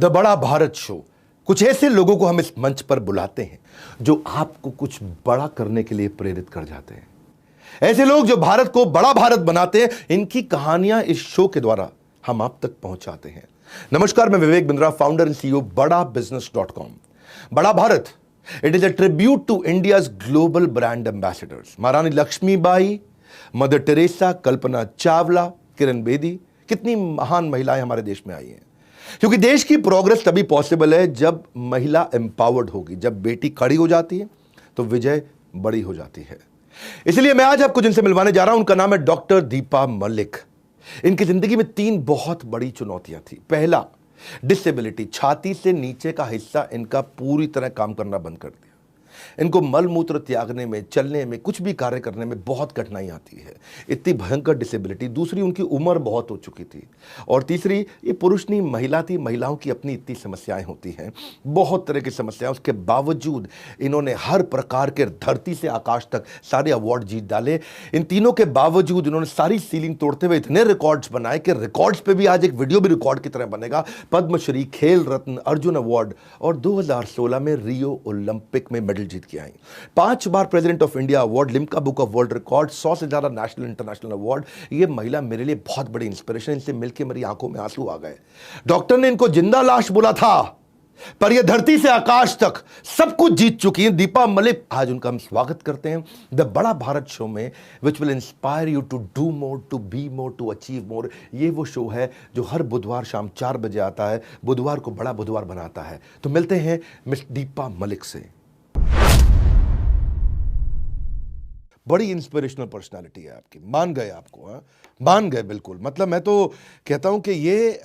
The बड़ा Bharat show. कुछ ऐसे लोगों को हम इस मंच पर बुलाते हैं जो आपको कुछ बड़ा करने के लिए प्रेरित कर जाते हैं। ऐसे लोग जो भारत को बड़ा भारत बनाते हैं, इनकी कहानियां इस शो के द्वारा हम आप तक पहुंचाते हैं। नमस्कार, मैं Vivek Bindra, founder and CEO badabusiness.com। Bada Bharat, it is a tribute to India's global brand ambassadors. Maharani Laxmibai, Mother Teresa, Kalpana Chawla, Kiran Bedi, कितनी महान महिलाएं हमारे देश में आई हैं। क्योंकि देश की प्रोग्रेस तभी पॉसिबल है जब महिला एम्पावर्ड होगी। जब बेटी खड़ी हो जाती है तो विजय बड़ी हो जाती है। इसलिए मैं आज आपको जिनसे मिलवाने जा रहा हूं, उनका नाम है डॉक्टर दीपा मलिक। इनकी जिंदगी में 3 बहुत बड़ी चुनौतियां थी। पहला, डिसेबिलिटी। छाती से नीचे का हिस्सा इनका पूरी तरह काम करना बंद कर दिया। इनको मल मूत्र त्यागने में, चलने में, कुछ भी कार्य करने में बहुत कठिनाई आती है। इतनी भयंकर डिसेबिलिटी। दूसरी, उनकी उम्र बहुत हो चुकी थी। और तीसरी, ये पुरुष नहीं महिला थी। महिलाओं की अपनी इतनी समस्याएं होती हैं, बहुत तरह की समस्याएं। उसके बावजूद इन्होंने हर प्रकार के, धरती से आकाश तक सारे अवार्ड जीत डाले। इन तीनों के बावजूद इन्होंने सारी सीलिंग तोड़ते हुए इतने रिकॉर्ड्स बनाए कि रिकॉर्ड्स पे भी आज एक वीडियो भी रिकॉर्ड की तरह बनेगा। पद्मश्री, खेल रत्न, अर्जुन अवार्ड और 2016 में रियो ओलंपिक में मेडल जीत के आई। 5 बार President of India award, Limca book of world record, 100 से ज्यादा नेशनल इंटरनेशनल अवार्ड। ये महिला मेरे लिए बहुत बड़ी इंस्पिरेशन। इनसे मिलकर मेरी आंखों में आंसू आ गए। डॉक्टर ने इनको जिंदा लाश बोला था, पर ये धरती से आकाश तक सब कुछ जीत चुकी हैं। दीपा मलिक, आज उनका हम स्वागत करते हैं द बड़ा भारत शो में, which will inspire you to do more, to be more, to achieve more. ये वो शो है जो हर बुधवार शाम 4 बजे आता है, बुधवार को बड़ा बुधवार बनाता है। तो मिलते हैं मिस दीपा मलिक से। बड़ी इंस्पिरेशनल पर्सनालिटी है आपकी, मान गए आपको। हाँ, मान गए बिल्कुल। मतलब मैं तो कहता हूं कि ये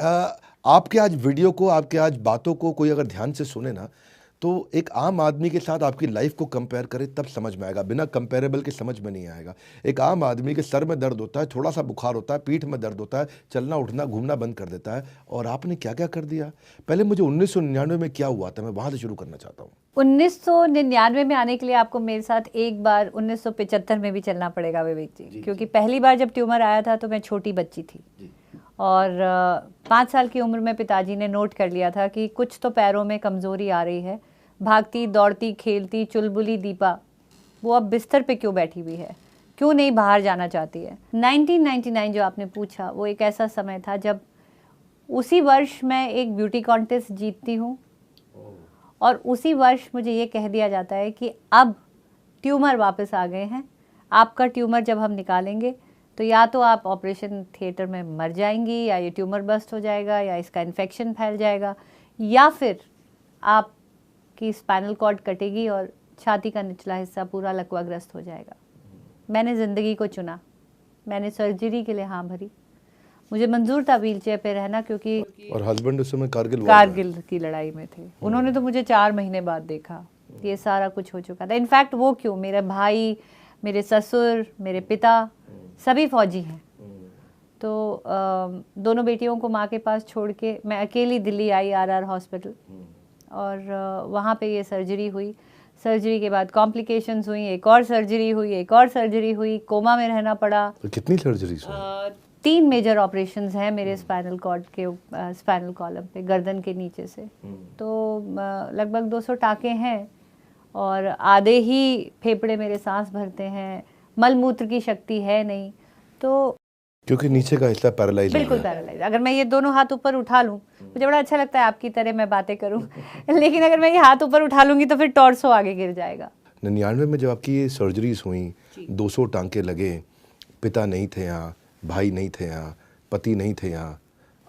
आपके आज वीडियो को, आपके आज बातों को कोई अगर ध्यान से सुने ना, तो एक आम आदमी के साथ आपकी लाइफ को कंपेयर करे तब समझ में आएगा। बिना कंपेरेबल के समझ में नहीं आएगा। एक आम आदमी के सर में दर्द होता है, थोड़ा सा बुखार होता है, पीठ में दर्द होता है, चलना उठना घूमना बंद कर देता है। और आपने क्या क्या कर दिया। पहले मुझे 1999 में क्या हुआ था, मैं वहां से शुरू करना चाहता हूँ। 1999 में आने के लिए आपको मेरे साथ एक बार 1975 में भी चलना पड़ेगा विवेक जी, क्योंकि पहली बार जब ट्यूमर आया था तो मैं छोटी बच्ची थी। और 5 साल की उम्र में पिताजी ने नोट कर लिया था कि कुछ तो पैरों में कमज़ोरी आ रही है। भागती दौड़ती खेलती चुलबुली दीपा वो अब बिस्तर पे क्यों बैठी हुई है, क्यों नहीं बाहर जाना चाहती है। 1999 जो आपने पूछा, वो एक ऐसा समय था जब उसी वर्ष मैं एक ब्यूटी कॉन्टेस्ट जीतती हूँ और उसी वर्ष मुझे ये कह दिया जाता है कि अब ट्यूमर वापस आ गए हैं। आपका ट्यूमर जब हम निकालेंगे तो या तो आप ऑपरेशन थिएटर में मर जाएंगी, या ये ट्यूमर बस्ट हो जाएगा, या इसका इन्फेक्शन फैल जाएगा, या फिर आपकी स्पाइनल कॉर्ड कटेगी और छाती का निचला हिस्सा पूरा लकवाग्रस्त हो जाएगा। मैंने ज़िंदगी को चुना। मैंने सर्जरी के लिए हाँ भरी। मुझे मंजूर था व्हीलचेयर पे रहना, क्योंकि और हस्बैंड उस समय कारगिल की लड़ाई में थे। उन्होंने तो मुझे 4 महीने बाद देखा। ये सारा कुछ हो चुका था। इनफैक्ट वो क्यों, मेरे भाई, मेरे ससुर, मेरे पिता सभी फौजी हैं। तो दोनों बेटियों को माँ के पास छोड़ के मैं अकेली दिल्ली आई, RR हॉस्पिटल। और वहाँ पे ये सर्जरी हुई। सर्जरी के बाद कॉम्प्लिकेशंस हुई, एक और सर्जरी हुई, एक और सर्जरी हुई, कोमा में रहना पड़ा। तो कितनी सर्जरीज हुई? 3 मेजर ऑपरेशंस हैं मेरे स्पाइनल कॉर्ड के, स्पाइनल कॉलम पे, गर्दन के नीचे से। तो लगभग 200 टाँके हैं और आधे ही फेफड़े मेरे सांस भरते हैं। मल मूत्र की शक्ति है नहीं, तो क्योंकि नीचे का हिस्सा पैरालाइज, बिल्कुल पैरालाइज। अगर मैं ये दोनों हाथ ऊपर उठा लूँ, मुझे बड़ा अच्छा लगता है आपकी तरह मैं बातें करूँ लेकिन अगर मैं ये हाथ ऊपर उठा लूँगी तो फिर टॉर्सो आगे गिर जाएगा। 99 में जब आपकी ये सर्जरीज हुई, 200 टांके लगे, पिता नहीं थे यहाँ, भाई नहीं थे यहाँ, पति नहीं थे यहाँ,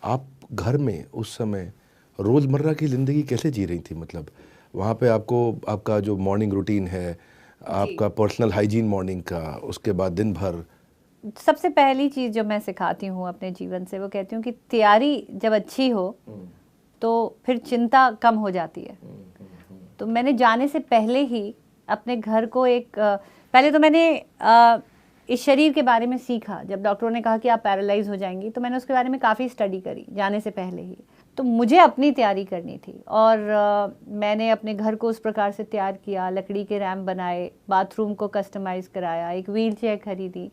आप घर में उस समय रोज़मर्रा की ज़िंदगी कैसे जी रही थी? मतलब वहाँ पे आपको, आपका जो मॉर्निंग रूटीन है, आपका पर्सनल हाइजीन मॉर्निंग का, उसके बाद दिन भर। सबसे पहली चीज़ जो मैं सिखाती हूँ अपने जीवन से, वो कहती हूँ कि तैयारी जब अच्छी हो तो फिर चिंता कम हो जाती है। तो मैंने जाने से पहले ही अपने घर को पहले तो मैंने इस शरीर के बारे में सीखा। जब डॉक्टरों ने कहा कि आप पैरालाइज हो जाएंगी, तो मैंने उसके बारे में काफ़ी स्टडी करी जाने से पहले ही। तो मुझे अपनी तैयारी करनी थी और मैंने अपने घर को उस प्रकार से तैयार किया। लकड़ी के रैम्प बनाए, बाथरूम को कस्टमाइज़ कराया, एक व्हील चेयर खरीदी,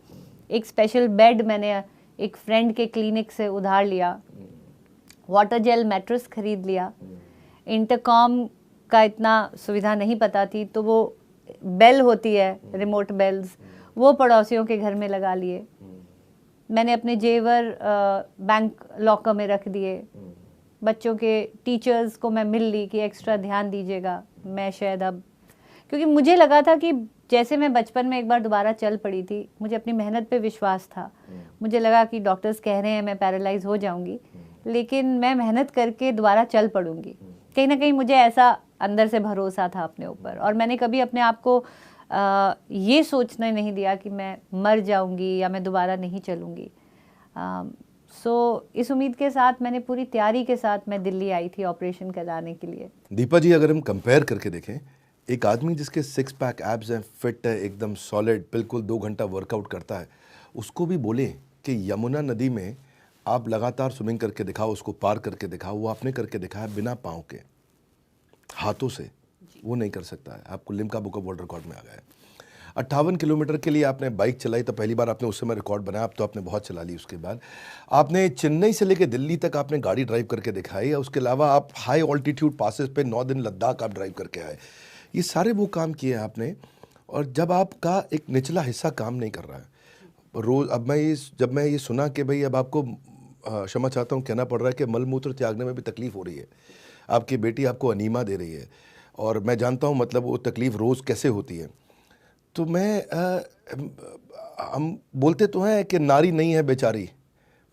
एक स्पेशल बेड मैंने एक फ्रेंड के क्लिनिक से उधार लिया वाटर जेल मैट्रेस खरीद लिया। इंटरकॉम का इतना सुविधा नहीं पता थी, तो वो बेल होती है, रिमोट बेल्स, वो पड़ोसियों के घर में लगा लिए। मैंने अपने जेवर बैंक लॉकर में रख दिए। बच्चों के टीचर्स को मैं मिल ली कि एक्स्ट्रा ध्यान दीजिएगा। मैं शायद अब, क्योंकि मुझे लगा था कि जैसे मैं बचपन में एक बार दोबारा चल पड़ी थी, मुझे अपनी मेहनत पे विश्वास था। मुझे लगा कि डॉक्टर्स कह रहे हैं मैं पैरालाइज हो जाऊंगी, लेकिन मैं मेहनत करके दोबारा चल पड़ूंगी। कहीं ना कहीं मुझे ऐसा अंदर से भरोसा था अपने ऊपर, और मैंने कभी अपने आप को ये सोचने नहीं दिया कि मैं मर जाऊंगी या मैं दोबारा नहीं चलूंगी। इस उम्मीद के साथ, मैंने पूरी तैयारी के साथ मैं दिल्ली आई थी ऑपरेशन कराने के लिए। दीपा जी, अगर हम कंपेयर करके देखें, एक आदमी जिसके 6 पैक एब्स हैं, फिट है, एकदम सॉलिड, बिल्कुल 2 घंटा वर्कआउट करता है, उसको भी बोले कि यमुना नदी में आप लगातार स्विमिंग करके दिखाओ, उसको पार करके दिखाओ, वो आपने करके दिखाया बिना पाँव के, हाथों से। वो नहीं कर सकता है। आपको Limca book of world record में आ गया है। 58 किलोमीटर के लिए आपने बाइक चलाई, तो पहली बार आपने उस समय रिकॉर्ड बनाया। अब तो आपने बहुत चला ली। उसके बाद आपने चेन्नई से लेकर दिल्ली तक आपने गाड़ी ड्राइव करके दिखाई। उसके अलावा आप हाई ऑल्टीट्यूड पासेस पे 9 दिन लद्दाख आप ड्राइव करके आए। ये सारे वो काम किए आपने। और जब आपका एक निचला हिस्सा काम नहीं कर रहा है रोज़, जब मैं ये सुना कि भाई अब आपको क्षमा चाहता हूँ कहना पड़ रहा है कि मलमूत्र त्यागने में भी तकलीफ़ हो रही है, आपकी बेटी आपको अनीमा दे रही है, और मैं जानता हूँ मतलब वो तकलीफ़ रोज़ कैसे होती है, तो हम बोलते तो हैं कि नारी नहीं है बेचारी।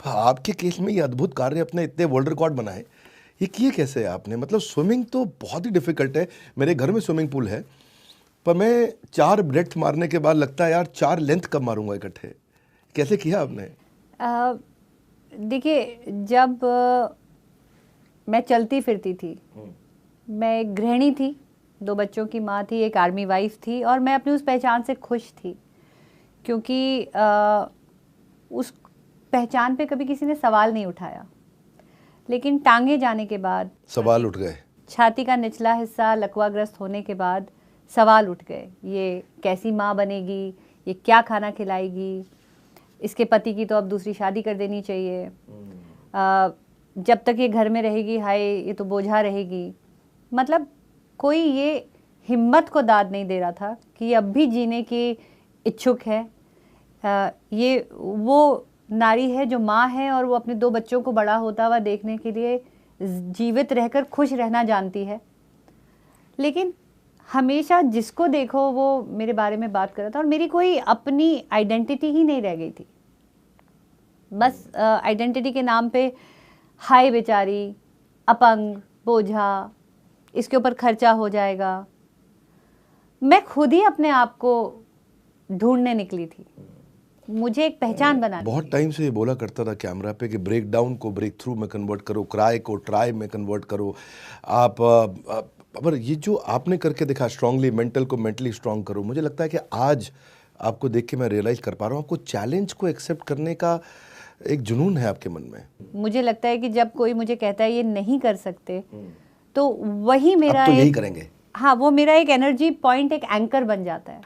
आपके केस में ये अद्भुत कार्य, अपने इतने वर्ल्ड रिकॉर्ड बनाए, ये किए कैसे आपने? मतलब स्विमिंग तो बहुत ही डिफ़िकल्ट है। मेरे घर में स्विमिंग पूल है, पर मैं 4 ब्रेथ मारने के बाद लगता है यार 4 लेंथ कब मारूंगा इकट्ठे। कैसे किया आपने? देखिए, जब मैं चलती फिरती थी, मैं एक गृहिणी थी, 2 बच्चों की माँ थी, एक आर्मी वाइफ थी, और मैं अपनी उस पहचान से खुश थी, क्योंकि उस पहचान पे कभी किसी ने सवाल नहीं उठाया। लेकिन टांगे जाने के बाद सवाल उठ गए। छाती का निचला हिस्सा लकवाग्रस्त होने के बाद सवाल उठ गए। ये कैसी माँ बनेगी, ये क्या खाना खिलाएगी, इसके पति की तो अब दूसरी शादी कर देनी चाहिए, जब तक ये घर में रहेगी हाय ये तो बोझा रहेगी। मतलब कोई ये हिम्मत को दाद नहीं दे रहा था कि अब भी जीने की इच्छुक है। ये वो नारी है जो माँ है, और वो अपने 2 बच्चों को बड़ा होता हुआ देखने के लिए जीवित रहकर खुश रहना जानती है। लेकिन हमेशा जिसको देखो वो मेरे बारे में बात कर रहा था, और मेरी कोई अपनी आइडेंटिटी ही नहीं रह गई थी। बस आइडेंटिटी के नाम पे हाय बेचारी, अपंग, बोझा, इसके ऊपर खर्चा हो जाएगा। मैं खुद ही अपने आप को ढूंढने निकली थी, मुझे एक पहचान बनानी। बहुत टाइम से ये बोला करता था कैमरा पे कि ब्रेक डाउन को ब्रेक थ्रू में कन्वर्ट करो, क्राई को ट्राई में कन्वर्ट करो। पर ये जो आपने करके दिखा, स्ट्रांगली मेंटल को मेंटली स्ट्रांग करो, मुझे लगता है कि आज आपको देख के मैं रियलाइज कर पा रहा हूँ आपको चैलेंज को एक्सेप्ट करने का एक जुनून है आपके मन में। मुझे लगता है कि जब कोई मुझे कहता है ये नहीं कर सकते, तो वही मेरा अब तो यही करेंगे। हाँ, वो मेरा एक एनर्जी पॉइंट, एक एंकर बन जाता है।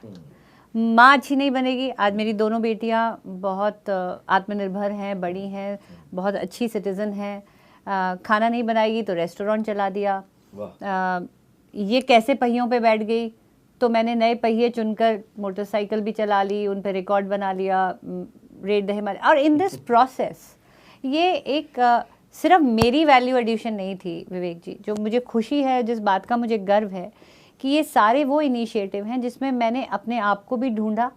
माँ अच्छी नहीं बनेगी। आज मेरी दोनों बेटियाँ बहुत आत्मनिर्भर हैं, बड़ी हैं, बहुत अच्छी सिटीज़न हैं। खाना नहीं बनाएगी तो रेस्टोरेंट चला दिया। ये कैसे पहियों पे बैठ गई, तो मैंने नए पहिए चुनकर मोटरसाइकिल भी चला ली, उन पे रिकॉर्ड बना लिया, रेट दे हिमालय। और इन दिस प्रोसेस ये एक सिर्फ मेरी वैल्यू एडिशन नहीं थी विवेक जी। जो मुझे खुशी है, जिस बात का मुझे गर्व है कि ये सारे वो इनिशिएटिव हैं जिसमें मैंने अपने आप को भी ढूंढा,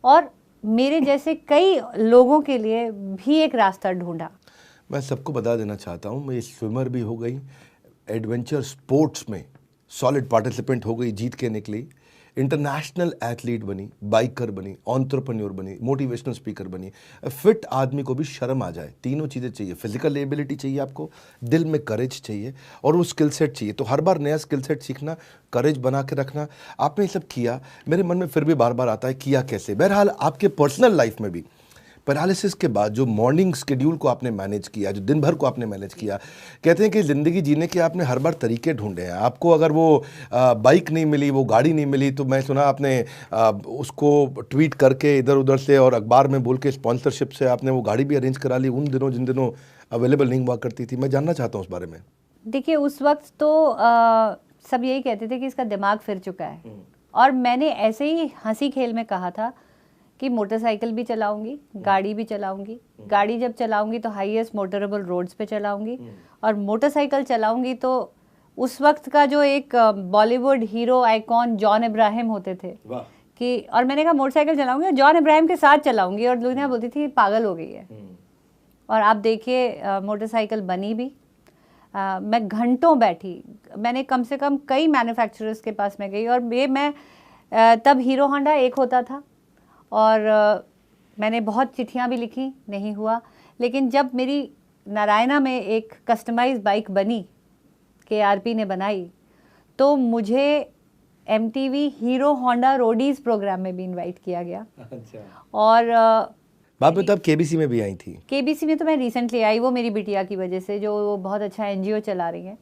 और मेरे जैसे कई लोगों के लिए भी एक रास्ता ढूंढा। मैं सबको बता देना चाहता हूँ, मैं स्विमर भी हो गई, एडवेंचर स्पोर्ट्स में सॉलिड पार्टिसिपेंट हो गई, जीत के निकली, इंटरनेशनल एथलीट बनी, बाइकर बनी, एंटरप्रेन्योर बनी, मोटिवेशनल स्पीकर बनी। फिट आदमी को भी शर्म आ जाए, तीनों चीज़ें चाहिए। फिजिकल एबिलिटी चाहिए आपको, दिल में करेज चाहिए, और वो स्किल सेट चाहिए। तो हर बार नया स्किल सेट सीखना, करेज बना के रखना, आपने ये सब किया। मेरे मन में फिर भी बार बार आता है किया कैसे। बहरहाल आपके पर्सनल लाइफ में भी पैरालिसिस के बाद जो मॉर्निंग शेड्यूल को आपने मैनेज किया, जो दिन भर को आपने मैनेज किया, कहते हैं कि ज़िंदगी जीने के आपने हर बार तरीके ढूंढे हैं। आपको अगर वो बाइक नहीं मिली, वो गाड़ी नहीं मिली, तो मैं सुना आपने उसको ट्वीट करके इधर उधर से और अखबार में बोल के स्पॉन्सरशिप से आपने वो गाड़ी भी अरेंज करा ली उन दिनों जिन दिनों अवेलेबल नहीं हुआ करती थी? मैं जानना चाहता हूँ उस बारे में। देखिए उस वक्त तो सब यही कहते थे कि इसका दिमाग फिर चुका है, और मैंने ऐसे ही हंसी खेल में कहा था कि मोटरसाइकिल भी चलाऊंगी, गाड़ी भी चलाऊंगी, गाड़ी जब चलाऊंगी तो हाईएस्ट मोटरेबल रोड्स पे चलाऊंगी, और मोटरसाइकिल चलाऊंगी तो उस वक्त का जो एक Bollywood hero icon John Ibrahim होते थे कि, और मैंने कहा मोटरसाइकिल चलाऊंगी और जॉन इब्राहिम के साथ चलाऊंगी, और दुनिया बोलती थी पागल हो गई है। और आप देखिए मोटरसाइकिल बनी भी। मैं घंटों बैठी, मैंने कम से कम कई मैन्युफैक्चरर्स के पास में गई, और ये मैं तब हीरो होंडा एक होता था, और मैंने बहुत चिट्ठियां भी लिखी, नहीं हुआ। लेकिन जब मेरी नारायणा में एक कस्टमाइज बाइक बनी, KRP ने बनाई, तो मुझे MTV Hero Honda Roadies program में भी इनवाइट किया गया। अच्छा। और बाप में तब KBC में भी आई थी। KBC में तो मैं रिसेंटली आई, वो मेरी बिटिया की वजह से, जो बहुत अच्छा NGO चला रही हैं।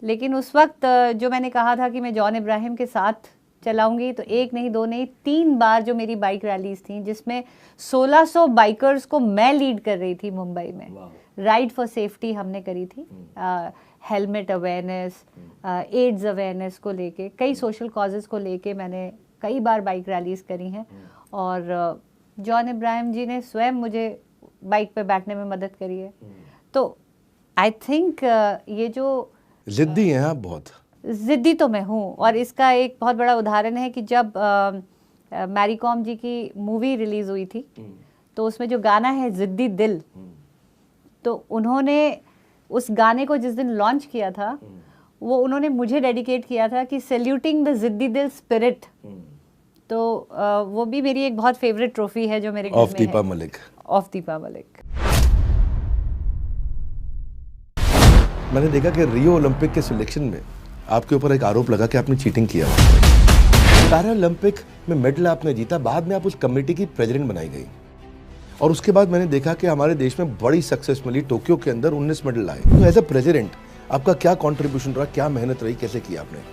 लेकिन उस वक्त जो मैंने कहा था कि मैं जॉन इब्राहिम के साथ चलाऊंगी, तो एक नहीं, दो नहीं, 3 बार जो मेरी बाइक रैलीज थी, जिसमें 1600 बाइकर्स को मैं लीड कर रही थी मुंबई में। राइड फॉर सेफ्टी हमने करी थी, हेलमेट अवेयरनेस, एड्स अवेयरनेस को लेके, कई सोशल कॉजेज़ को लेके मैंने कई बार बाइक रैलीज करी हैं। और जॉन इब्राहिम जी ने स्वयं मुझे बाइक पे बैठने में मदद करी है। तो आई थिंक ये जो जिद्दी हैं आप, बहुत ज़िद्दी तो मैं हूँ, और इसका एक बहुत बड़ा उदाहरण है कि जब मैरी कॉम जी की मूवी रिलीज़ हुई थी, तो उसमें जो गाना है ज़िद्दी दिल, तो उन्होंने उस गाने को जिस दिन लॉन्च किया था, वो उन्होंने मुझे डेडिकेट किया था कि सैल्यूटिंग द ज़िद्दी दिल स्पिरिट। तो वो भी मेरी एक बहुत फेवरेट ट्रॉफी है जो मेरे घर में है। ऑफ दीपा मलिक। ऑफ दीपा मलिक। मैंने देखा कि रियो ओलंपिक के सिलेक्शन में आपके ऊपर एक आरोप लगा कि आपने चीटिंग किया। पैरा ओलंपिक में मेडल आपने जीता, बाद में आप उस कमेटी की प्रेसिडेंट बनाई गई, और उसके बाद मैंने देखा कि हमारे देश में बड़ी सक्सेस मिली, टोक्यो के अंदर 19 मेडल आए। तो एज ए प्रेसिडेंट आपका क्या कंट्रीब्यूशन रहा, क्या मेहनत रही, कैसे किया आपने?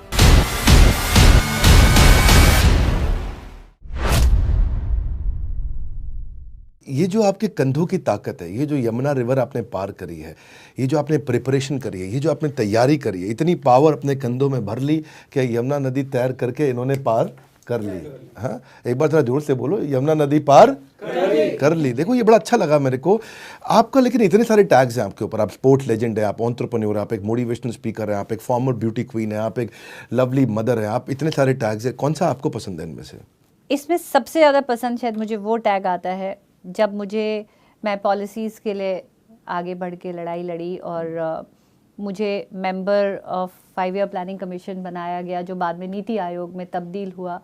ये जो आपके कंधों की ताकत है, ये जो यमुना रिवर आपने पार करी है, ये जो आपने प्रिपरेशन करी है, ये जो आपने तैयारी करी है, इतनी पावर अपने कंधों में भर ली कि यमुना नदी तैर करके इन्होंने पार कर ली। हाँ, एक बार थोड़ा जोर से बोलो, यमुना नदी पार कर ली। देखो ये बड़ा अच्छा लगा मेरे को आपका। लेकिन इतने सारे टैग्स हैं आपके ऊपर, आप स्पोर्ट्स लेजेंड है, आप एंटरप्रेन्योर, आप एक मोटिवेशनल स्पीकर है, आप एक फॉर्मर ब्यूटी क्वीन है, आप एक लवली मदर है, आप इतने सारे टैग्स हैं, कौन सा आपको पसंद है इनमें से? इसमें सबसे ज़्यादा पसंद शायद मुझे वो टैग आता है जब मैं पॉलिसीज़ के लिए आगे बढ़ के लड़ाई लड़ी, और मुझे member of 5 year planning commission बनाया गया, जो बाद में नीति आयोग में तब्दील हुआ।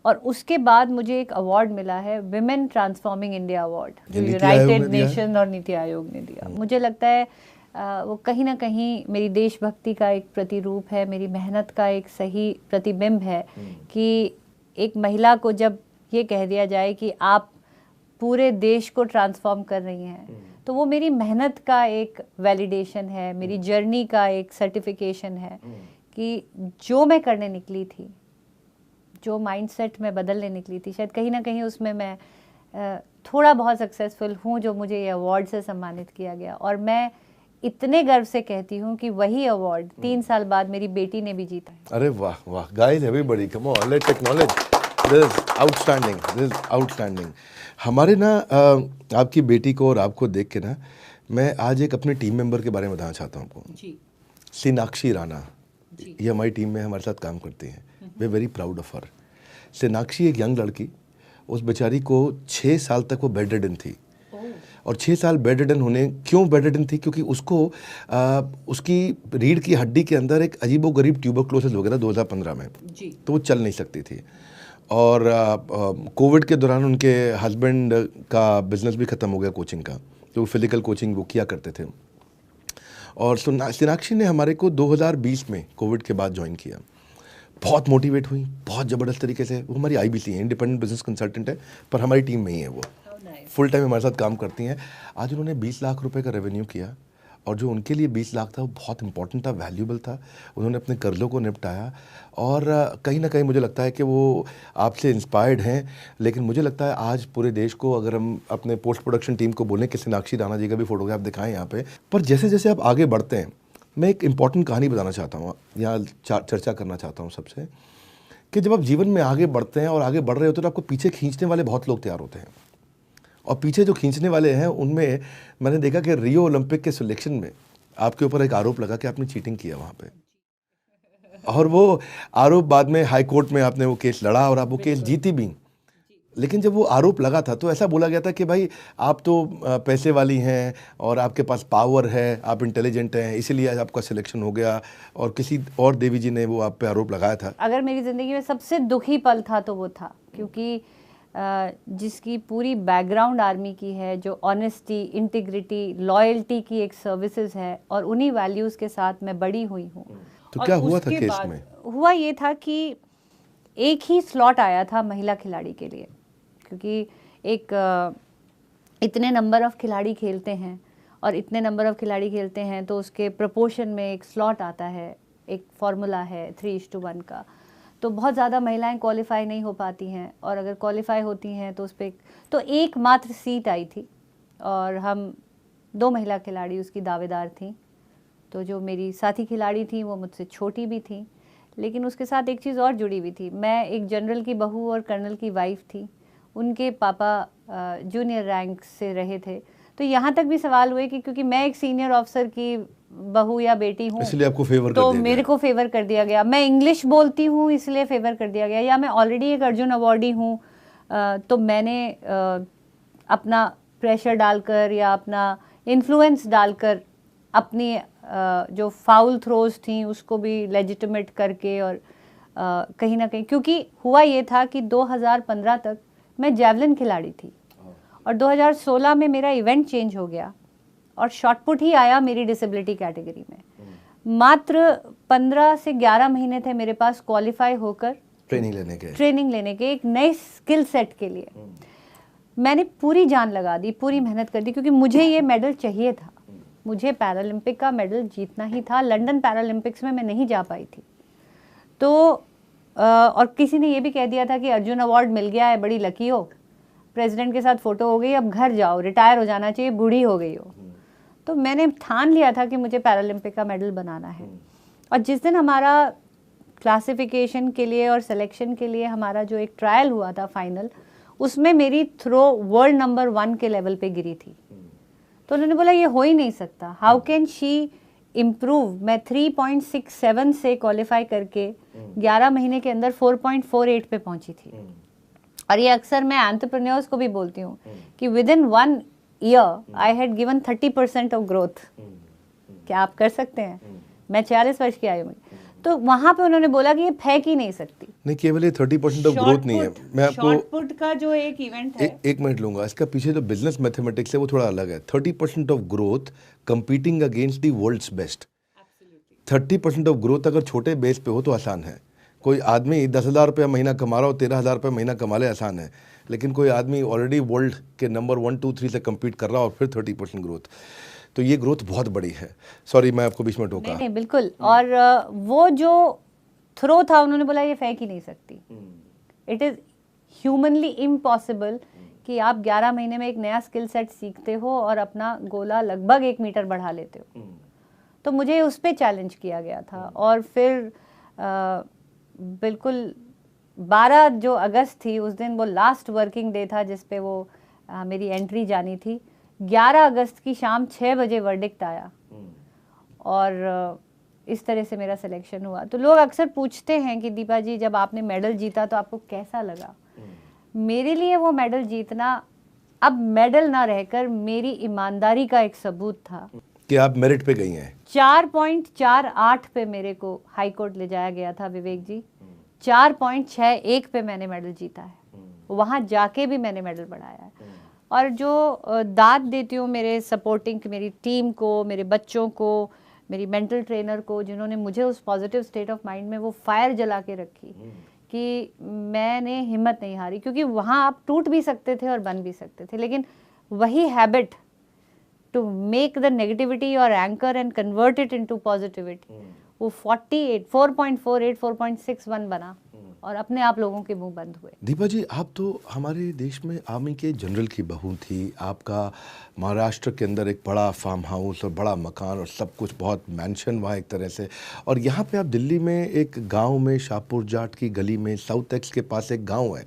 और उसके बाद मुझे एक अवार्ड मिला है, विमेन ट्रांसफॉर्मिंग इंडिया अवार्ड, जो यूनाइटेड नेशन और नीति आयोग ने दिया। मुझे लगता है वो कहीं ना कहीं मेरी देशभक्ति का एक प्रतिरूप है, मेरी मेहनत का एक सही प्रतिबिंब है कि एक महिला को जब ये कह दिया जाए कि आप पूरे देश को ट्रांसफॉर्म कर रही हैं, तो वो मेरी मेहनत का एक वैलिडेशन है, मेरी जर्नी का एक सर्टिफिकेशन है कि जो मैं करने निकली थी, जो माइंडसेट में बदलने निकली थी, शायद कहीं ना कहीं उसमें मैं थोड़ा बहुत सक्सेसफुल हूँ, जो मुझे ये अवार्ड से सम्मानित किया गया। और मैं इतने गर्व से कहती हूँ कि वही अवार्ड 3 साल बाद मेरी बेटी ने भी जीता। अरे वाह वाह, guys everybody come on, let's acknowledge this outstanding, this outstanding. हमारे ना आपकी बेटी को और आपको देख के ना मैं आज एक अपने टीम मेंबर के बारे में बताना चाहता हूँ आपको जी। सोनाक्षी राणा, ये हमारी टीम में हमारे साथ काम करती हैं। We very proud of her. Sonakshi एक यंग लड़की, उस बेचारी को 6 साल तक वो बेड रिडन थी, और 6 साल बेड रिडन होने, क्यों बेड रिडन थी? क्योंकि उसको उसकी रीढ़ की हड्डी के अंदर एक अजीबोगरीब ट्यूबरक्लोसिस हो गया था 2015 में जी। तो वो चल नहीं सकती थी, और कोविड के दौरान उनके हस्बैंड का बिजनेस भी ख़त्म हो गया कोचिंग का, तो फिजिकल कोचिंग वो किया करते थे। और सोनाक्षी ने हमारे को 2020 में कोविड के बाद ज्वाइन किया। बहुत मोटिवेट हुई, बहुत ज़बरदस्त तरीके से। वो हमारी IBC है, इंडिपेंडेंट बिजनेस कंसल्टेंट है, पर हमारी टीम में ही है। वो फुल टाइम हमारे साथ काम करती हैं। आज उन्होंने 20 लाख रुपए का रेवेन्यू किया, और जो उनके लिए 20 लाख था वो बहुत इंपॉर्टेंट था, वैल्यूबल था। उन्होंने अपने कर्जों को निपटाया और कहीं ना कहीं मुझे लगता है कि वो आपसे इंस्पायर्ड हैं। लेकिन मुझे लगता है आज पूरे देश को, अगर हम अपने पोस्ट प्रोडक्शन टीम को बोलें कि सोनाक्षी राणा जी का भी फोटोग्राफ दिखाएं यहाँ पे, पर जैसे जैसे आप आगे बढ़ते हैं, मैं एक इंपॉर्टेंट कहानी बताना चाहता हूँ, यहाँ चर्चा करना चाहता हूँ सबसे, कि जब आप जीवन में आगे बढ़ते हैं और आगे बढ़ रहे होते हैं तो आपको पीछे खींचने वाले बहुत लोग तैयार होते हैं। और पीछे जो खींचने वाले हैं उनमें मैंने देखा कि रियो ओलंपिक के सिलेक्शन में आपके ऊपर एक आरोप लगा कि आपने चीटिंग किया वहाँ पे, और वो आरोप बाद में हाई कोर्ट में आपने वो केस लड़ा और आप वो केस जीती भी। लेकिन जब वो आरोप लगा था तो ऐसा बोला गया था कि भाई आप तो पैसे वाली हैं और आपके पास पावर है, आप इंटेलिजेंट हैं, इसीलिए आज आपका सिलेक्शन हो गया, और किसी और देवी जी ने वो आप पे आरोप लगाया था। अगर मेरी ज़िंदगी में सबसे दुखी पल था तो वो था, क्योंकि जिसकी पूरी बैकग्राउंड आर्मी की है, जो ऑनेस्टी, इंटीग्रिटी, लॉयल्टी की एक सर्विसेज है, और उन्हीं वैल्यूज़ के साथ मैं बड़ी हुई हूँ। तो क्या हुआ था केस में? हुआ ये था कि एक ही स्लॉट आया था महिला खिलाड़ी के लिए, क्योंकि इतने नंबर ऑफ खिलाड़ी खेलते हैं, और इतने नंबर ऑफ खिलाड़ी खेलते हैं तो उसके प्रोपोर्शन में एक स्लॉट आता है, एक फार्मूला है 3:1 का। तो बहुत ज़्यादा महिलाएं क्वालिफाई नहीं हो पाती हैं, और अगर क्वालिफाई होती हैं तो उस पर तो एकमात्र सीट आई थी, और हम 2 महिला खिलाड़ी उसकी दावेदार थीं। तो जो मेरी साथी खिलाड़ी थी वो मुझसे छोटी भी थी, लेकिन उसके साथ एक चीज़ और जुड़ी हुई थी। मैं एक जनरल की बहू और कर्नल की वाइफ थी, उनके पापा जूनियर रैंक से रहे थे। तो यहाँ तक भी सवाल हुए कि क्योंकि मैं एक सीनियर ऑफिसर की बहू या बेटी हूँ, इसलिए आपको फेवर तो मेरे को फेवर कर दिया गया। मैं इंग्लिश बोलती हूँ इसलिए फेवर कर दिया गया, या मैं ऑलरेडी एक अर्जुन अवॉर्डी हूँ, तो मैंने अपना प्रेशर डालकर या अपना इन्फ्लुएंस डालकर अपनी जो फाउल थ्रोज थी उसको भी लेजिटिमेट करके, और कहीं ना कहीं क्योंकि हुआ ये था कि 2015 तक मैं जैवलिन खिलाड़ी थी, और 2016 में मेरा इवेंट चेंज हो गया और शॉटपुट ही आया मेरी डिसेबिलिटी कैटेगरी में। मात्र 15 से 11 महीने थे मेरे पास क्वालिफाई होकर ट्रेनिंग लेने के एक नए स्किल सेट के लिए। मैंने पूरी जान लगा दी, पूरी मेहनत कर दी, क्योंकि मुझे ये मेडल चाहिए था। मुझे पैरालंपिक का मेडल जीतना ही था। लंदन पैरालंपिक्स में मैं नहीं जा पाई थी, तो और किसी ने ये भी कह दिया था कि अर्जुन अवार्ड मिल गया है, बड़ी लकी हो, प्रेसिडेंट के साथ फोटो हो गई, अब घर जाओ, रिटायर हो जाना चाहिए, बूढ़ी हो गई हो। तो मैंने ठान लिया था कि मुझे पैरालंपिक का मेडल बनाना है। और जिस दिन हमारा क्लासिफिकेशन के लिए और सिलेक्शन के लिए हमारा जो एक ट्रायल हुआ था फाइनल, उसमें मेरी थ्रो वर्ल्ड नंबर 1 के लेवल पे गिरी थी। तो उन्होंने बोला ये हो ही नहीं सकता, हाउ कैन शी इम्प्रूव। मैं 3.67 से क्वालिफाई करके 11 महीने के अंदर 4.48 पे पहुंची थी। और ये अक्सर मैं एंटरप्रेन्योर्स को भी बोलती हूँ कि with in 1 year I had given 30% of growth. क्या आप कर सकते हैं? मैं 40 वर्ष की आयु में। तो वहां पे उन्होंने बोला कि ये फेंक ही नहीं सकती। नहीं, केवल ये 30% ऑफ ग्रोथ नहीं है। मैं आपको शॉटपुट का जो एक इवेंट है, एक मिनट लूंगा। इसका पीछे जो बिजनेस मैथमेटिक्स है वो थोड़ा अलग है। 30% of growth competing against the world's best. 30% of growth अगर छोटे बेस पे हो तो आसान है। कोई आदमी 10,000 रुपया महीना कमा रहा हो, 13,000 रुपया महीना कमा ले, आसान है। लेकिन कोई आदमी ऑलरेडी वर्ल्ड के नंबर 1, 2, 3 से कम्पीट कर रहा हो और फिर 30% ग्रोथ, तो ये ग्रोथ बहुत बड़ी है। सॉरी, मैं आपको बीच में टोका। नहीं, बिल्कुल। और वो जो थ्रो था, उन्होंने बोला ये फेंक ही नहीं सकती। इट इज़ ह्यूमनली इम्पॉसिबल कि आप 11 महीने में एक नया स्किल सेट सीखते हो और अपना गोला लगभग 1 मीटर बढ़ा लेते हो। तो मुझे उस पर चैलेंज किया गया था। और फिर बिल्कुल 12 जो अगस्त थी, उस दिन वो लास्ट वर्किंग डे था जिस पे वो मेरी एंट्री जानी थी। 11 अगस्त की शाम 6 बजे वर्डिक्ट आया, और इस तरह से मेरा सिलेक्शन हुआ। तो लोग अक्सर पूछते हैं कि दीपा जी, जब आपने मेडल जीता तो आपको कैसा लगा? मेरे लिए वो मेडल जीतना अब मेडल ना रहकर मेरी ईमानदारी का एक सबूत था कि आप मेरिट पे गई हैं। 4.48 पे मेरे को हाई कोर्ट ले जाया गया था विवेक जी। 4.61 पे मैंने मेडल जीता है। वहाँ जाके भी मैंने मेडल बढ़ाया है। और जो दाद देती हूँ मेरे सपोर्टिंग मेरी टीम को, मेरे बच्चों को, मेरी मेंटल ट्रेनर को, जिन्होंने मुझे उस पॉजिटिव स्टेट ऑफ माइंड में वो फायर जला के रखी कि मैंने हिम्मत नहीं हारी। क्योंकि वहाँ आप टूट भी सकते थे और बन भी सकते थे, लेकिन वही habit to make the negativity और anchor and convert it into positivity, वो 48 4.48 4.61 बना और अपने आप लोगों के मुंह बंद हुए। दीपा जी, आप तो हमारे देश में आर्मी के जनरल की बहू थी, आपका महाराष्ट्र के अंदर एक बड़ा फार्म हाउस और बड़ा मकान और सब कुछ, बहुत मैंशन वहाँ एक तरह से, और यहाँ पे आप दिल्ली में एक गांव में शाहपुर जाट की गली में साउथ एक्स के पास एक गांव है,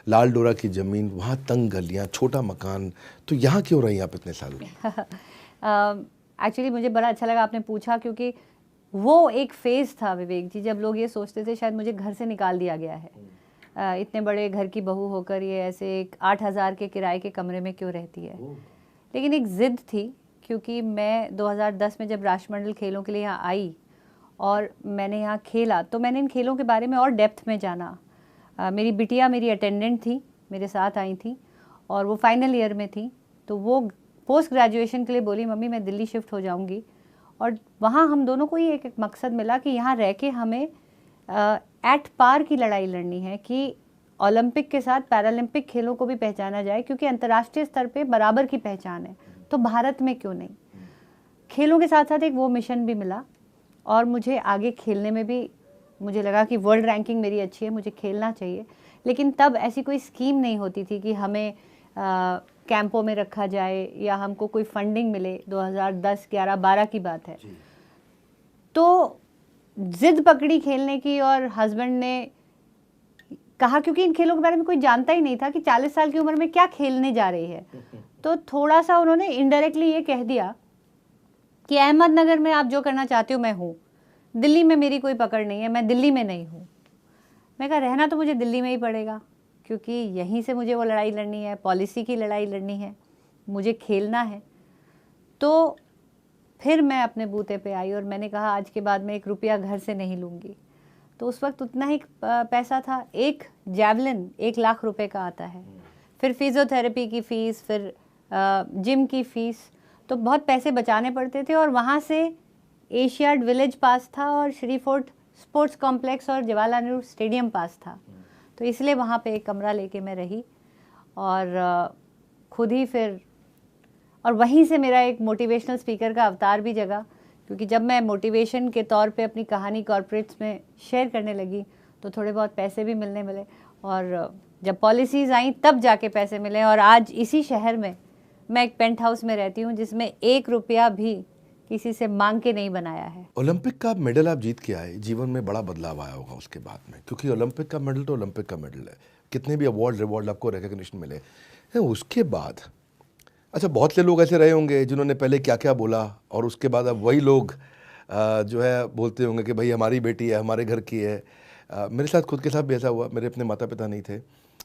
लाल डोरा की ज़मीन, वहाँ तंग गलियाँ, छोटा मकान, तो यहाँ क्यों रही आप इतने सालों? एक्चुअली मुझे बड़ा अच्छा लगा आपने पूछा, क्योंकि वो एक फेज़ था विवेक जी जब लोग ये सोचते थे शायद मुझे घर से निकाल दिया गया है, इतने बड़े घर की बहू होकर ये ऐसे एक 8,000 के किराए के कमरे में क्यों रहती है। लेकिन एक ज़िद थी, क्योंकि मैं 2010 में जब राष्ट्रमंडल खेलों के लिए यहाँ आई और मैंने यहाँ खेला, तो मैंने इन खेलों के बारे में और डेप्थ में जाना। मेरी बिटिया मेरी अटेंडेंट थी, मेरे साथ आई थी और वो फाइनल ईयर में थी, तो वो पोस्ट ग्रेजुएशन के लिए बोली मम्मी मैं दिल्ली शिफ्ट हो जाऊँगी, और वहाँ हम दोनों को ही एक मकसद मिला कि यहाँ रह के हमें एट पार की लड़ाई लड़नी है कि ओलंपिक के साथ पैरालंपिक खेलों को भी पहचाना जाए, क्योंकि अंतर्राष्ट्रीय स्तर पे बराबर की पहचान है, तो भारत में क्यों नहीं। खेलों के साथ साथ एक वो मिशन भी मिला और मुझे आगे खेलने में भी मुझे लगा कि वर्ल्ड रैंकिंग मेरी अच्छी है, मुझे खेलना चाहिए। लेकिन तब ऐसी कोई स्कीम नहीं होती थी कि हमें कैंपों में रखा जाए या हमको कोई फंडिंग मिले। 2010, 11, 12 की बात है। तो जिद पकड़ी खेलने की और हस्बैंड ने कहा, क्योंकि इन खेलों के बारे में कोई जानता ही नहीं था कि 40 साल की उम्र में क्या खेलने जा रही है, तो थोड़ा सा उन्होंने इनडायरेक्टली ये कह दिया कि अहमदनगर में आप जो करना चाहते हो मैं हूँ, दिल्ली में मेरी कोई पकड़ नहीं है, मैं दिल्ली में नहीं हूँ। मैं कहा रहना तो मुझे दिल्ली में ही पड़ेगा, क्योंकि यहीं से मुझे वो लड़ाई लड़नी है, पॉलिसी की लड़ाई लड़नी है, मुझे खेलना है। तो फिर मैं अपने बूते पे आई और मैंने कहा आज के बाद मैं 1 रुपया घर से नहीं लूँगी। तो उस वक्त उतना ही पैसा था, एक जैवलिन 1 लाख रुपए का आता है, फिर फिजियोथेरेपी की फ़ीस, फिर जिम की फ़ीस, तो बहुत पैसे बचाने पड़ते थे। और वहाँ से एशियाड विलेज पास था और श्री फोर्ट स्पोर्ट्स कॉम्प्लेक्स और जवाहरलाल नेहरू स्टेडियम पास था, तो इसलिए वहाँ पे एक कमरा लेके मैं रही और खुद ही फिर, और वहीं से मेरा एक मोटिवेशनल स्पीकर का अवतार भी जगा, क्योंकि जब मैं मोटिवेशन के तौर पे अपनी कहानी कॉर्पोरेट्स में शेयर करने लगी तो थोड़े बहुत पैसे भी मिलने मिले, और जब पॉलिसीज़ आई तब जाके पैसे मिले। और आज इसी शहर में मैं एक पेंट हाउस में रहती हूँ जिसमें 1 रुपया भी किसी से मांग के नहीं बनाया है। ओलंपिक का मेडल आप जीत के आए, जीवन में बड़ा बदलाव आया होगा उसके बाद में, क्योंकि ओलंपिक का मेडल तो ओलंपिक का मेडल है, कितने भी अवार्ड रिवॉर्ड आपको रिकग्निशन मिले। उसके बाद अच्छा, बहुत से लोग ऐसे रहे होंगे जिन्होंने पहले क्या क्या बोला और उसके बाद अब वही लोग जो है बोलते होंगे कि भाई हमारी बेटी है, हमारे घर की है। मेरे साथ खुद के साथ भी ऐसा हुआ, मेरे अपने माता पिता नहीं थे,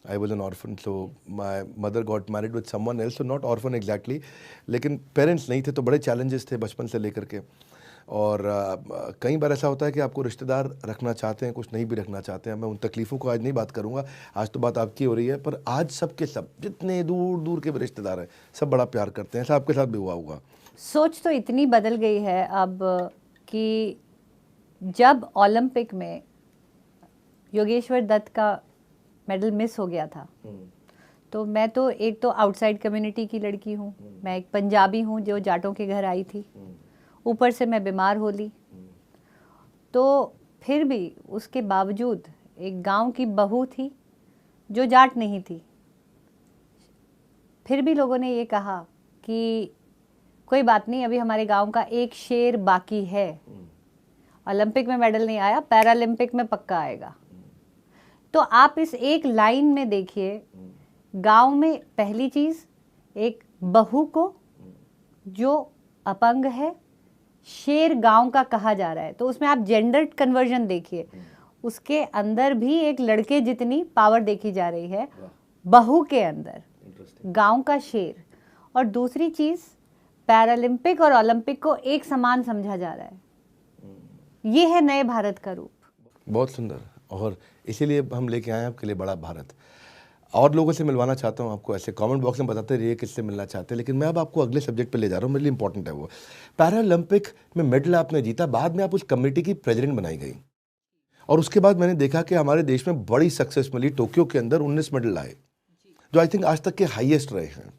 I was an orphan, so my mother got married with someone else, so not orphan exactly, लेकिन पेरेंट्स नहीं थे, तो बड़े चैलेंजेस थे बचपन से लेकर के। और कई बार ऐसा होता है कि आपको रिश्तेदार रखना चाहते हैं, कुछ नहीं भी रखना चाहते हैं। मैं उन तकलीफ़ों को आज नहीं बात करूंगा, आज तो बात आपकी हो रही है, पर आज सब के सब जितने दूर दूर के रिश्तेदार हैं सब बड़ा प्यार करते हैं। ऐसा आपके साथ भी हुआ होगा? सोच तो इतनी बदल गई है अब कि जब ओलंपिक में योगेश्वर दत्त का मेडल मिस हो गया था, तो मैं तो एक तो आउटसाइड कम्युनिटी की लड़की हूँ, मैं एक पंजाबी हूँ जो जाटों के घर आई थी, ऊपर से मैं बीमार हो ली, तो फिर भी उसके बावजूद एक गांव की बहू थी जो जाट नहीं थी, फिर भी लोगों ने ये कहा कि कोई बात नहीं, अभी हमारे गांव का एक शेर बाकी है, ओलंपिक में मेडल नहीं आया, पैरालंपिक में पक्का आएगा। तो आप इस एक लाइन में देखिए, गांव में पहली चीज़ एक बहू को जो अपंग है शेर गांव का कहा जा रहा है, तो उसमें आप जेंडर कन्वर्जन देखिए, उसके अंदर भी एक लड़के जितनी पावर देखी जा रही है बहू के अंदर, गांव का शेर। और दूसरी चीज़ पैरालंपिक और ओलंपिक को एक समान समझा जा रहा है, ये है नए भारत का रूप। बहुत सुंदर, और इसीलिए हम लेके आए हैं आपके लिए बड़ा भारत। और लोगों से मिलवाना चाहता हूँ आपको, ऐसे कमेंट बॉक्स में बताते रहिए किससे मिलना चाहते हैं, लेकिन मैं अब आपको अगले सब्जेक्ट पे ले जा रहा हूँ, मेरे लिए इंपॉर्टेंट है वो। पैरालंपिक में मेडल आपने जीता, बाद में आप उस कमेटी की प्रेसिडेंट बनाई गई, और उसके बाद मैंने देखा कि हमारे देश में बड़ी सक्सेस मिली, टोक्यो के अंदर 19 मेडल आए, जो आई थिंक आज तक के हाईएस्ट रहे हैं।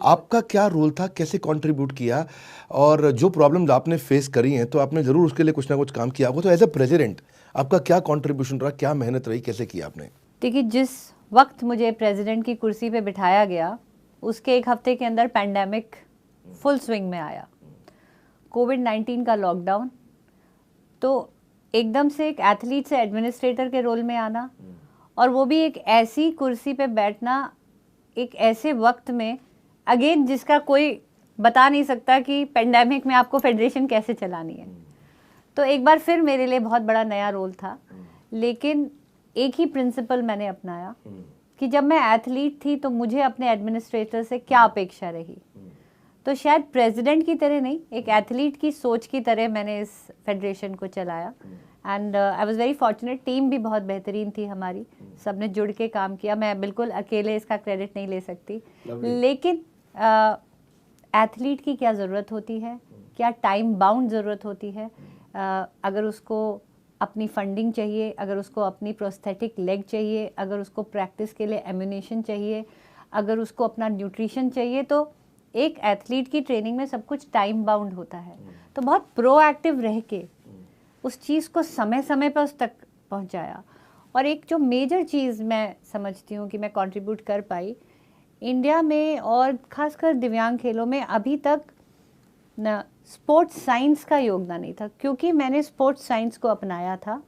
आपका क्या रोल था, कैसे कंट्रीब्यूट किया, और जो प्रॉब्लम्स आपने फेस करी हैं तो आपने ज़रूर उसके लिए कुछ ना कुछ काम किया होगा, तो एज ए प्रेसिडेंट आपका क्या कंट्रीब्यूशन रहा, क्या मेहनत रही, कैसे किया आपने? देखिए, जिस वक्त मुझे प्रेसिडेंट की कुर्सी पे बिठाया गया उसके एक हफ्ते के अंदर पैंडेमिक फुल स्विंग में आया, कोविड-19 का लॉकडाउन। तो एकदम से एक एथलीट से एडमिनिस्ट्रेटर के रोल में आना, और वो भी एक ऐसी कुर्सी पे बैठना एक ऐसे वक्त में, अगेन जिसका कोई बता नहीं सकता कि पेंडेमिक में आपको फेडरेशन कैसे चलानी है। तो एक बार फिर मेरे लिए बहुत बड़ा नया रोल था, लेकिन एक ही प्रिंसिपल मैंने अपनाया कि जब मैं एथलीट थी तो मुझे अपने एडमिनिस्ट्रेटर से क्या अपेक्षा रही। तो शायद प्रेसिडेंट की तरह नहीं, एक एथलीट की सोच की तरह मैंने इस फेडरेशन को चलाया। And I was very fortunate, team भी बहुत बेहतरीन थी हमारी, सबने जुड़ के काम किया। मैं बिल्कुल अकेले इसका क्रेडिट नहीं ले सकती, लेकिन एथलीट की क्या ज़रूरत होती है, क्या टाइम बाउंड ज़रूरत होती है, अगर उसको अपनी फंडिंग चाहिए, अगर उसको अपनी प्रोस्थेटिक लेग चाहिए, अगर उसको प्रैक्टिस के लिए एम्यूनेशन चाहिए, अगर उसको अपना न्यूट्रिशन चाहिए, तो एक एथलीट की ट्रेनिंग में सब कुछ टाइम बाउंड होता है। तो बहुत प्रोएक्टिव रह के उस चीज़ को समय समय पर उस तक पहुंचाया। और एक जो मेजर चीज़ मैं समझती हूँ कि मैं कंट्रीब्यूट कर पाई इंडिया में, और ख़ासकर दिव्यांग खेलों में, अभी तक न स्पोर्ट्स साइंस का योगदान नहीं था, क्योंकि मैंने स्पोर्ट्स साइंस को अपनाया था।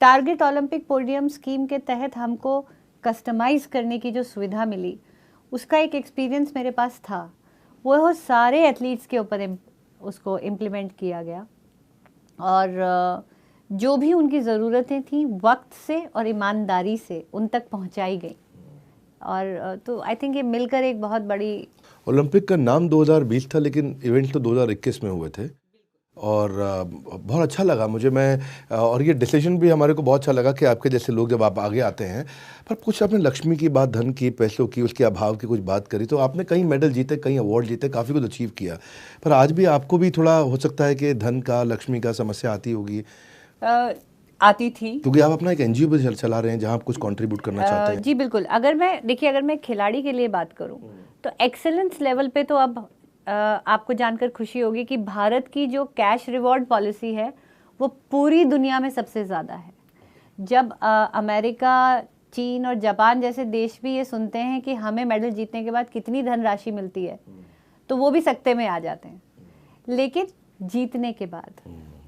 टारगेट ओलंपिक पोडियम स्कीम के तहत हमको कस्टमाइज़ करने की जो सुविधा मिली, उसका एक एक्सपीरियंस मेरे पास था। वो सारे एथलीट्स के ऊपर उसको इम्प्लीमेंट किया गया, और जो भी उनकी ज़रूरतें थी वक्त से और ईमानदारी से उन तक पहुंचाई गई। और तो आई थिंक ये मिलकर एक बहुत बड़ी, ओलंपिक का नाम 2020 था लेकिन इवेंट तो 2021 में हुए थे, और बहुत अच्छा लगा मुझे। और ये डिसीजन भी हमारे को बहुत अच्छा लगा कि आपके जैसे लोग जब आप आगे आते हैं। पर कुछ आपने लक्ष्मी की बात, धन की, पैसों की, उसके अभाव की कुछ बात करी, तो आपने कई मेडल जीते, कई अवार्ड जीते, काफ़ी कुछ अचीव किया, पर आज भी आपको भी थोड़ा हो सकता है कि धन का, लक्ष्मी का समस्या आती होगी। आती थी, क्योंकि आप अपना एक एनजीओ भी चला रहे हैं जहां आप कुछ कंट्रीब्यूट करना चाहते हैं। जी बिल्कुल। अगर मैं खिलाड़ी के लिए बात करूं तो एक्सेलेंस लेवल पे तो अब आपको जानकर खुशी होगी कि भारत की जो कैश रिवॉर्ड पॉलिसी है वो पूरी दुनिया में सबसे ज़्यादा है। जब अमेरिका, चीन और जापान जैसे देश भी ये सुनते हैं कि हमें मेडल जीतने के बाद कितनी धनराशि मिलती है, तो वो भी सकते में आ जाते हैं। लेकिन जीतने के बाद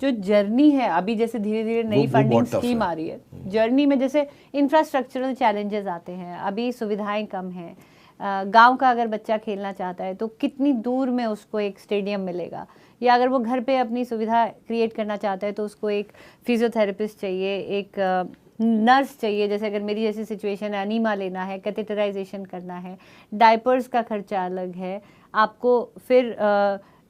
जो जर्नी है, अभी जैसे धीरे धीरे नई फंडिंग स्कीम आ रही है, जर्नी में जैसे इंफ्रास्ट्रक्चरल चैलेंजेस आते हैं, अभी सुविधाएं कम हैं। गांव का अगर बच्चा खेलना चाहता है तो कितनी दूर में उसको एक स्टेडियम मिलेगा, या अगर वो घर पे अपनी सुविधा क्रिएट करना चाहता है तो उसको एक फिजियोथेरेपिस्ट चाहिए, एक नर्स चाहिए। जैसे अगर मेरी जैसी सिचुएशन है, अनीमा लेना है, कैथेटराइजेशन करना है, डायपर्स का खर्चा अलग है, आपको फिर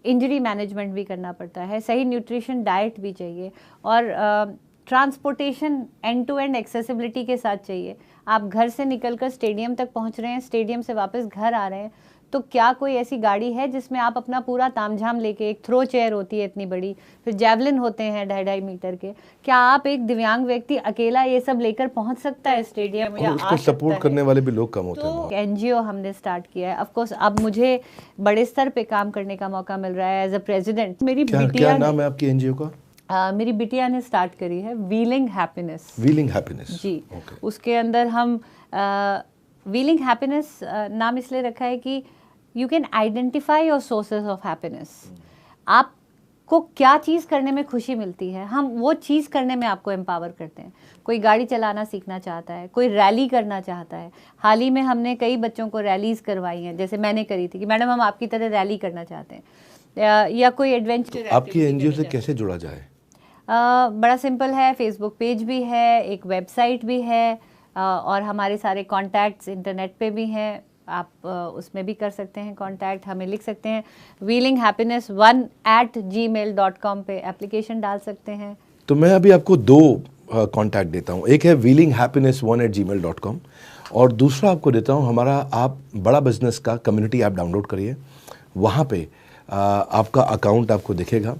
इंजरी मैनेजमेंट भी करना पड़ता है, सही न्यूट्रिशन डाइट भी चाहिए, और transportation end to end accessibility के साथ चाहिए। आप घर से निकलकर स्टेडियम तक पहुंच रहे हैं, स्टेडियम से वापस घर आ रहे हैं, तो क्या कोई ऐसी गाड़ी है जिसमें आप अपना पूरा तामझाम लेके, एक थ्रो चेयर होती है इतनी बड़ी, फिर जैवलिन होते हैं 2.5 मीटर के, क्या आप एक दिव्यांग व्यक्ति अकेला ये सब लेकर पहुंच सकता है स्टेडियम, या उसको सपोर्ट करने वाले भी लोग कम होते हैं। तो एनजीओ हमने स्टार्ट किया है। ऑफ कोर्स अब मुझे बड़े स्तर पे काम करने का मौका मिल रहा है एज अ प्रेसिडेंट। मेरी क्या नाम है आपकी एनजीओ का? मेरी बिटिया ने स्टार्ट करी है व्हीलिंग हैप्पीनेस। व्हीलिंग हैप्पीनेस जी। उसके अंदर हम व्हीलिंग हैप्पीनेस नाम इसलिए रखा है कि you can identify your sources of happiness. आपको क्या चीज़ करने में खुशी मिलती है, हम वो चीज़ करने में आपको एम्पावर करते हैं। कोई गाड़ी चलाना सीखना चाहता है, कोई रैली करना चाहता है। हाल ही में हमने कई बच्चों को रैलीज करवाई हैं, जैसे मैंने करी थी कि मैडम हम आपकी तरह रैली करना चाहते हैं, या कोई एडवेंचर। आपकी एनजीओ से कैसे जुड़ा जाए? बड़ा सिंपल है, फेसबुक पेज भी है, एक वेबसाइट भी है, और हमारे सारे कॉन्टैक्ट्स इंटरनेट पे भी हैं। आप उसमें भी कर सकते हैं कॉन्टैक्ट, हमें लिख सकते हैं wheelinghappiness1@gmail.com पे एप्लीकेशन डाल सकते हैं। तो मैं अभी आपको 2 कॉन्टैक्ट देता हूँ, एक है wheelinghappiness1@gmail.com और दूसरा आपको देता हूँ हमारा, आप बड़ा बिजनेस का कम्युनिटी ऐप डाउनलोड करिए, वहाँ पे आपका अकाउंट आपको दिखेगा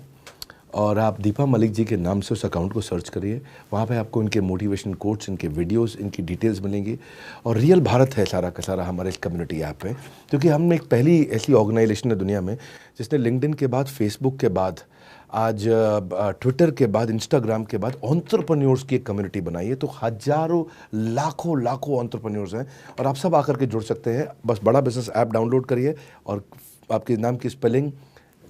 और आप दीपा मलिक जी के नाम से उस अकाउंट को सर्च करिए। वहाँ पे आपको इनके मोटिवेशन कोट्स, इनके वीडियोस, इनकी डिटेल्स मिलेंगी। और रियल भारत है सारा का सारा हमारे इस कम्युनिटी ऐप पे, क्योंकि हम एक पहली ऐसी ऑर्गेनाइजेशन है दुनिया में जिसने लिंक्डइन के बाद, फेसबुक के बाद, आज ट्विटर के बाद, इंस्टाग्राम के बाद एंटरप्रेन्योर्स की एक कम्युनिटी बनाई है। तो हज़ारों लाखों एंटरप्रेन्योर्स हैं और आप सब आकर के जुड़ सकते हैं। बस बड़ा बिजनेस ऐप डाउनलोड करिए और आपके नाम की स्पेलिंग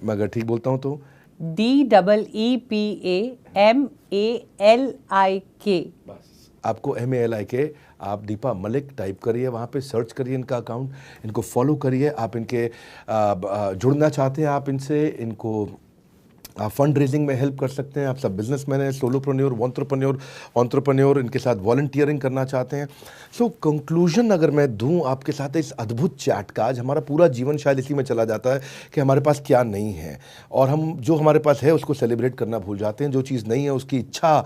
मैं अगर ठीक बोलता हूँ तो DEEPAMALIK। बस आपको MALIK, आप दीपा मलिक टाइप करिए, वहाँ पे सर्च करिए इनका अकाउंट, इनको फॉलो करिए। आप इनके जुड़ना चाहते हैं, आप इनसे, इनको आप फंड रेजिंग में हेल्प कर सकते हैं। आप सब बिजनेसमैन हैं, सोलोप्रेन्योर, एंटरप्रेन्योर, इनके साथ वॉलंटियरिंग करना चाहते हैं। सो कंक्लूजन अगर मैं दूं आपके साथ इस अद्भुत चैट का, आज हमारा पूरा जीवन शायद इसी में चला जाता है कि हमारे पास क्या नहीं है और हम जो हमारे पास है उसको सेलिब्रेट करना भूल जाते हैं। जो चीज़ नहीं है उसकी इच्छा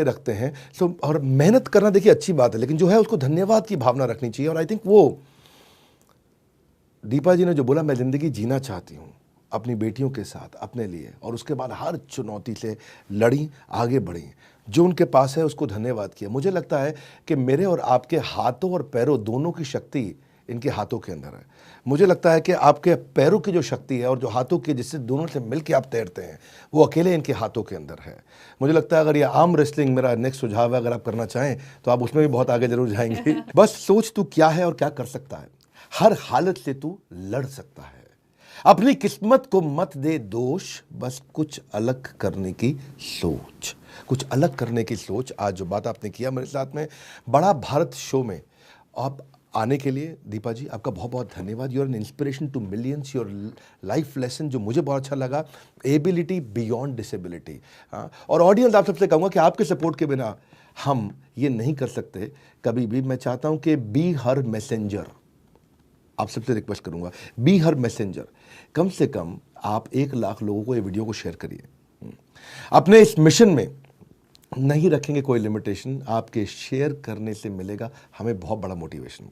रखते हैं। सो और मेहनत करना देखिए अच्छी बात है, लेकिन जो है उसको धन्यवाद की भावना रखनी चाहिए। और आई थिंक वो दीपा जी ने जो बोला, मैं ज़िंदगी जीना चाहती हूँ अपनी बेटियों के साथ, अपने लिए, और उसके बाद हर चुनौती से लड़ी, आगे बढ़ी, जो उनके पास है उसको धन्यवाद किया। मुझे लगता है कि मेरे और आपके हाथों और पैरों दोनों की शक्ति इनके हाथों के अंदर है। मुझे लगता है कि आपके पैरों की जो शक्ति है और जो हाथों की, जिससे दोनों से मिलकर आप तैरते हैं, वो अकेले इनके हाथों के अंदर है। मुझे लगता है अगर ये आर्म रेसलिंग मेरा नेक्स्ट सुझाव है, अगर आप करना चाहें तो आप उसमें भी बहुत आगे जरूर जाएंगे। बस सोच तू क्या है और क्या कर सकता है, हर हालत से तू लड़ सकता है। अपनी किस्मत को मत दे दोष, बस कुछ अलग करने की सोच, कुछ अलग करने की सोच। आज जो बात आपने किया मेरे साथ में बड़ा भारत शो में आप आने के लिए, दीपा जी आपका बहुत बहुत धन्यवाद। You are an inspiration to millions. Your life lesson जो मुझे बहुत अच्छा लगा, एबिलिटी बियॉन्ड डिसेबिलिटी। हाँ, और ऑडियंस आप सबसे कहूँगा कि आपके सपोर्ट के बिना हम ये नहीं कर सकते कभी भी। मैं चाहता हूँ कि बी हर मैसेंजर, आप सबसे रिक्वेस्ट करूंगा, बी हर मैसेंजर। कम से कम आप 1 लाख लोगों को ये वीडियो को शेयर करिए। अपने इस मिशन में नहीं रखेंगे कोई लिमिटेशन, आपके शेयर करने से मिलेगा हमें बहुत बड़ा मोटिवेशन।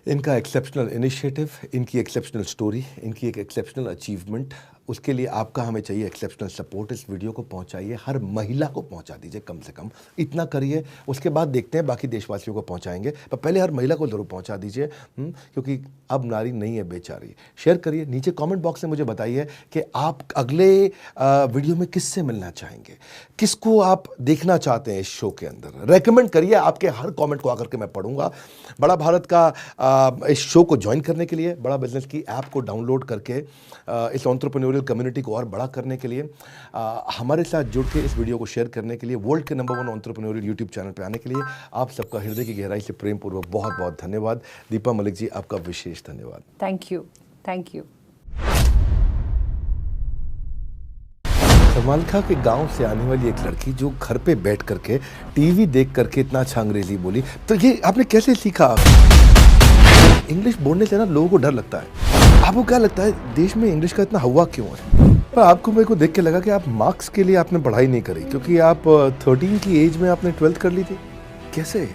इनका एक्सेप्शनल इनिशिएटिव, इनकी एक्सेप्शनल स्टोरी, इनकी एक एक्सेप्शनल अचीवमेंट, उसके लिए आपका हमें चाहिए एक्सेप्शनल सपोर्ट। इस वीडियो को पहुंचाइए, हर महिला को पहुंचा दीजिए, कम से कम इतना करिए। उसके बाद देखते हैं बाकी देशवासियों को पहुंचाएंगे, पर पहले हर महिला को ज़रूर पहुंचा दीजिए, क्योंकि अब नारी नहीं है बेचारी। शेयर करिए, नीचे कमेंट बॉक्स में मुझे बताइए कि आप अगले वीडियो में किससे मिलना चाहेंगे, किसको आप देखना चाहते हैं इस शो के अंदर। रेकमेंड करिए, आपके हर कॉमेंट को आकर के मैं पढ़ूंगा। बड़ा भारत का इस शो को ज्वाइन करने के लिए, बड़ा बिजनेस की ऐप को डाउनलोड करके इस एंटरप्रेन्योरियल कम्युनिटी को और बड़ा करने के लिए, हमारे साथ जुड़ के इस वीडियो को शेयर करने के लिए, वर्ल्ड के नंबर 1 एंटरप्रेन्योरियल यूट्यूब चैनल पे आने के लिए आप सबका हृदय की गहराई से प्रेम पूर्वक बहुत बहुत धन्यवाद। दीपा मलिक जी आपका विशेष धन्यवाद। Thank you, thank you. Samalkha के गांव से आने वाली एक लड़की जो घर पे बैठ करके टीवी देख करके इतना अच्छा अंग्रेजी बोली, तो ये आपने कैसे सीखा? इंग्लिश बोलने से ना लोगों को डर लगता है। आपको क्या लगता है देश में इंग्लिश का इतना हवा क्यों है? पर आपको, मेरे को देख के लगा कि आप मार्क्स के लिए आपने पढ़ाई नहीं करी, क्योंकि आप 13 की एज में आपने 12th कर ली थी। कैसे?